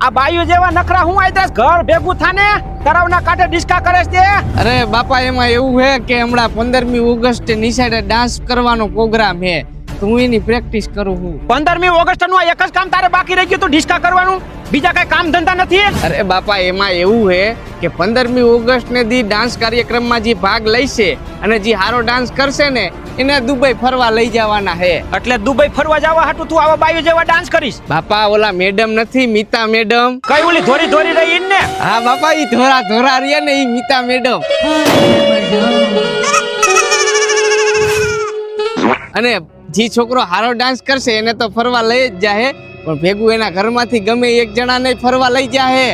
આ બાયુ જેવા નખરા હું આઈદાસ ઘર ભેગું થાને તરાવના કાંઠે ડિસ્કા કરે છે. અરે બાપા એમાં એવું હે કે હમણાં 15મી ઓગસ્ટે નિશાળે ડાન્સ કરવાનો પ્રોગ્રામ હે તો હું એની પ્રેક્ટિસ કરું છું. 15મી ઓગસ્ટ નું એક જ કામ તારે બાકી રહી ગયું તું ડિસ્કા કરવાનું, બીજા કઈ કામ ધંધા નથી. અરે બાપા એમાં એવું હે કે 15મી ઓગસ્ટ ને દી ડાન્સ કાર્યક્રમમાં જે ભાગ લઈશે અને જે હારો ડાન્સ કરશે ને એને દુબઈ ફરવા લઈ જવાના હે. એટલે દુબઈ ફરવા જવા હાટુ તું આવા બાયુ જેવા ડાન્સ કરીશ? બાપા ઓલા મેડમ નથી મિતા મેડમ, કઈ ઓલી ધોરી ધોરી રહી ને? હા બાપા ઈ ધોરા ધોરા રહ્યા ને ઈ મિતા મેડમ. અને જે છોકરો હારો ડાન્સ કરશે એને તો ફરવા લઈ જ જાહે, પણ ભેગું એના ઘરમાંથી ગમે એક જણાને ફરવા લઈ જાહે.